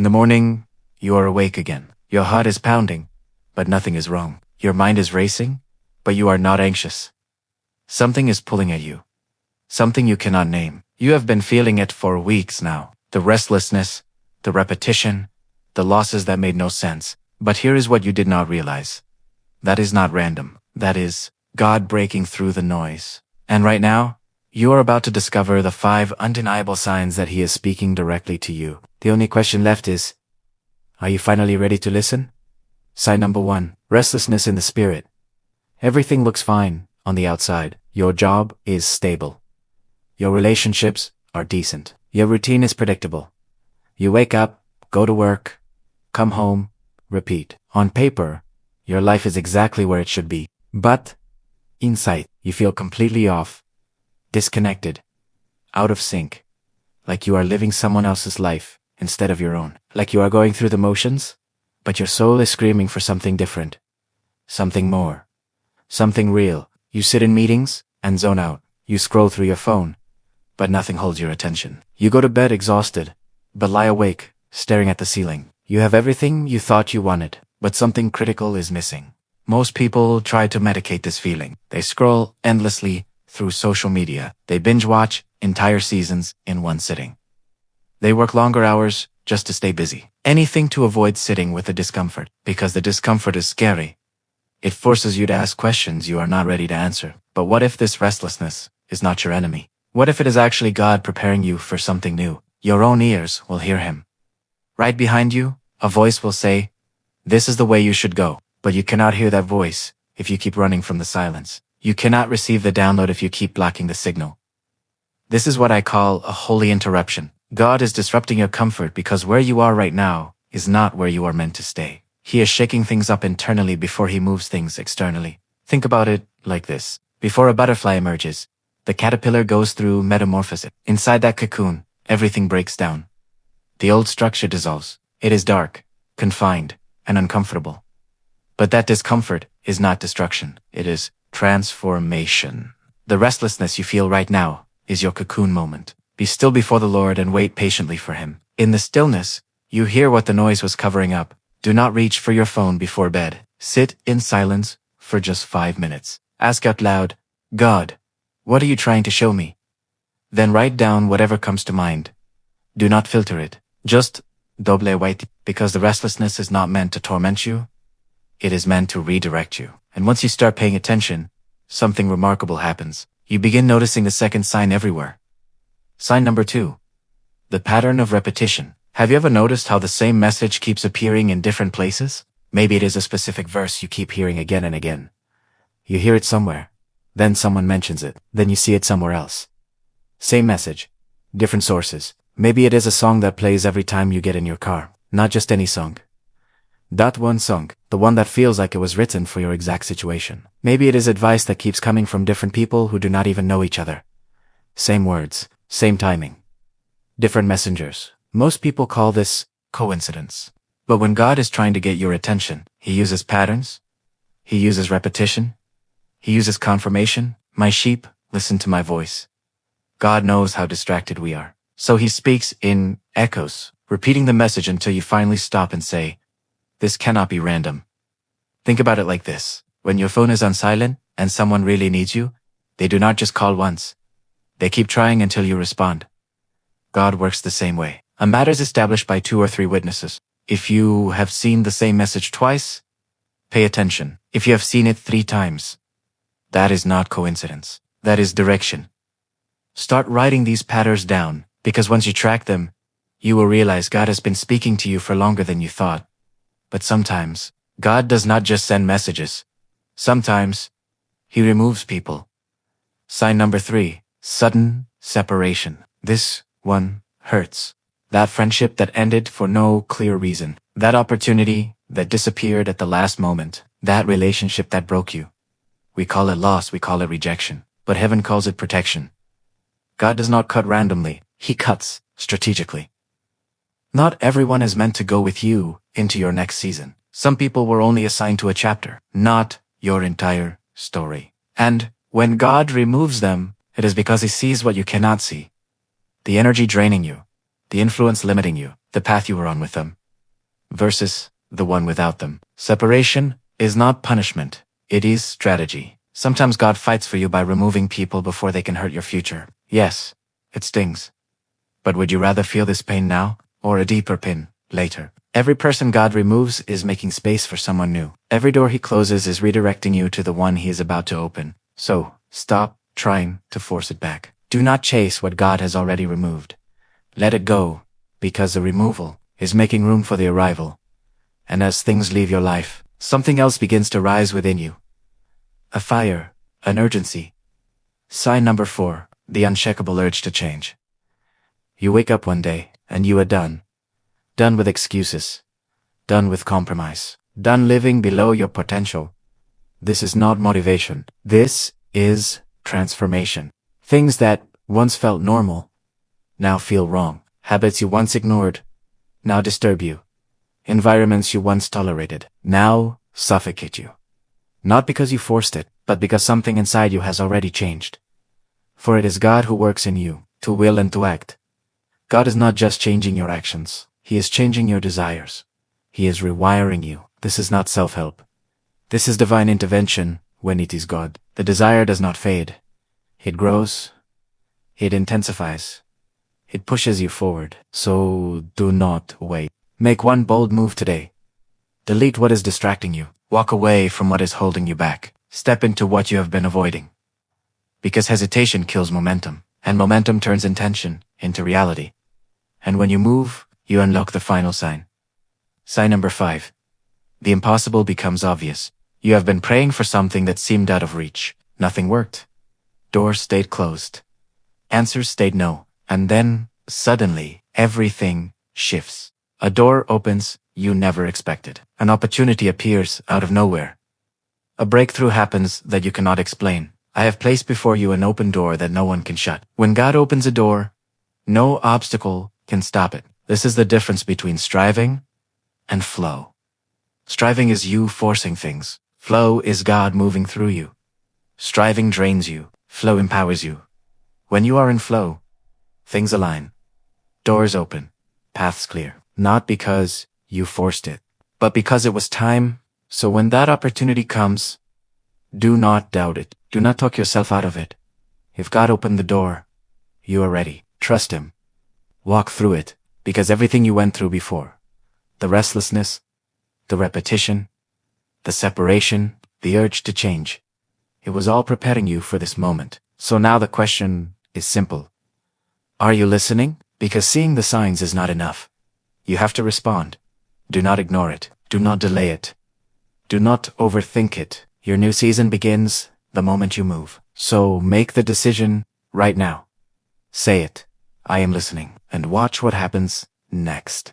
In the morning, you are awake again. Your heart is pounding, but nothing is wrong. Your mind is racing, but you are not anxious. Something is pulling at you. Something you cannot name. You have been feeling it for weeks now. The restlessness, the repetition, the losses that made no sense. But here is what you did not realize. That is not random. That is God breaking through the noise. And right now, you are about to discover the 5 undeniable signs that He is speaking directly to you. The only question left is, are you finally ready to listen? Sign number 1, restlessness in the spirit. Everything looks fine on the outside. Your job is stable. Your relationships are decent. Your routine is predictable. You wake up, go to work, come home, repeat. On paper, your life is exactly where it should be. But inside, you feel completely off, disconnected, out of sync, like you are living someone else's life instead of your own. Like you are going through the motions, but your soul is screaming for something different, something more, something real. You sit in meetings and zone out. You scroll through your phone, but nothing holds your attention. You go to bed exhausted, but lie awake, staring at the ceiling. You have everything you thought you wanted, but something critical is missing. Most people try to medicate this feeling. They scroll endlessly through social media. They binge watch entire seasons in one sitting. They work longer hours just to stay busy. Anything to avoid sitting with the discomfort, because the discomfort is scary. It forces you to ask questions you are not ready to answer. But what if this restlessness is not your enemy? What if it is actually God preparing you for something new? Your own ears will hear Him. Right behind you, a voice will say, "This is the way you should go." But you cannot hear that voice if you keep running from the silence. You cannot receive the download if you keep blocking the signal. This is what I call a holy interruption. God is disrupting your comfort because where you are right now is not where you are meant to stay. He is shaking things up internally before He moves things externally. Think about it like this. Before a butterfly emerges, the caterpillar goes through metamorphosis. Inside that cocoon, everything breaks down. The old structure dissolves. It is dark, confined, and uncomfortable. But that discomfort is not destruction. It is transformation. The restlessness you feel right now is your cocoon moment. Be still before the Lord and wait patiently for Him. In the stillness, you hear what the noise was covering up. Do not reach for your phone before bed. Sit in silence for just 5 minutes. Ask out loud, "God, what are you trying to show me?" Then write down whatever comes to mind. Do not filter it. Just doble white, because the restlessness is not meant to torment you. It is meant to redirect you. And once you start paying attention, something remarkable happens. You begin noticing the second sign everywhere. Sign number 2. The pattern of repetition. Have you ever noticed how the same message keeps appearing in different places? Maybe it is a specific verse you keep hearing again and again. You hear it somewhere, then someone mentions it, then you see it somewhere else. Same message, different sources. Maybe it is a song that plays every time you get in your car. Not just any song. That one song, the one that feels like it was written for your exact situation. Maybe it is advice that keeps coming from different people who do not even know each other. Same words, same timing. Different messengers. Most people call this coincidence. But when God is trying to get your attention, He uses patterns. He uses repetition. He uses confirmation. My sheep, listen to my voice. God knows how distracted we are. So He speaks in echoes, repeating the message until you finally stop and say, "This cannot be random." Think about it like this. When your phone is on silent and someone really needs you, they do not just call once. They keep trying until you respond. God works the same way. A matter is established by 2 or 3 witnesses. If you have seen the same message twice, pay attention. If you have seen it 3 times, that is not coincidence. That is direction. Start writing these patterns down, because once you track them, you will realize God has been speaking to you for longer than you thought. But sometimes, God does not just send messages. Sometimes, He removes people. Sign number 3, sudden separation. This one hurts. That friendship that ended for no clear reason. That opportunity that disappeared at the last moment. That relationship that broke you. We call it loss, we call it rejection. But heaven calls it protection. God does not cut randomly. He cuts strategically. Not everyone is meant to go with you into your next season. Some people were only assigned to a chapter, not your entire story. And when God removes them, it is because He sees what you cannot see. The energy draining you, The influence limiting you, the path you were on with them, versus the one without them. Separation is not punishment. It is strategy. Sometimes God fights for you by removing people before they can hurt your future. Yes, it stings. But would you rather feel this pain now, or a deeper pain later? Every person God removes is making space for someone new. Every door he closes is redirecting you to the one he is about to open. So, stop trying to force it back. Do not chase what God has already removed. Let it go, because the removal is making room for the arrival. And as things leave your life, something else begins to rise within you. A fire, an urgency. Sign number 4, the unshakable urge to change. You wake up one day, and you are done. Done with excuses. Done with compromise. Done living below your potential. This is not motivation. This is transformation. Things that once felt normal now feel wrong. Habits you once ignored now disturb you. Environments you once tolerated now suffocate you. Not because you forced it, but because something inside you has already changed. For it is God who works in you, to will and to act. God is not just changing your actions. He is changing your desires. He is rewiring you. This is not self-help. This is divine intervention when it is God. The desire does not fade. It grows. It intensifies. It pushes you forward. So do not wait. Make one bold move today. Delete what is distracting you. Walk away from what is holding you back. Step into what you have been avoiding. Because hesitation kills momentum, and momentum turns intention into reality. And when you move, you unlock the final sign. Sign number 5. The impossible becomes obvious. You have been praying for something that seemed out of reach. Nothing worked. Doors stayed closed. Answers stayed no. And then, suddenly, everything shifts. A door opens you never expected. An opportunity appears out of nowhere. A breakthrough happens that you cannot explain. I have placed before you an open door that no one can shut. When God opens a door, no obstacle can stop it. This is the difference between striving and flow. Striving is you forcing things. Flow is God moving through you. Striving drains you. Flow empowers you. When you are in flow, things align. Doors open. Paths clear. Not because you forced it, but because it was time. So when that opportunity comes, do not doubt it. Do not talk yourself out of it. If God opened the door, you are ready. Trust Him. Walk through it, because everything you went through before, the restlessness, the repetition, the separation, the urge to change, it was all preparing you for this moment. So now the question is simple. Are you listening? Because seeing the signs is not enough. You have to respond. Do not ignore it. Do not delay it. Do not overthink it. Your new season begins the moment you move. So make the decision right now. Say it. I am listening. And watch what happens next.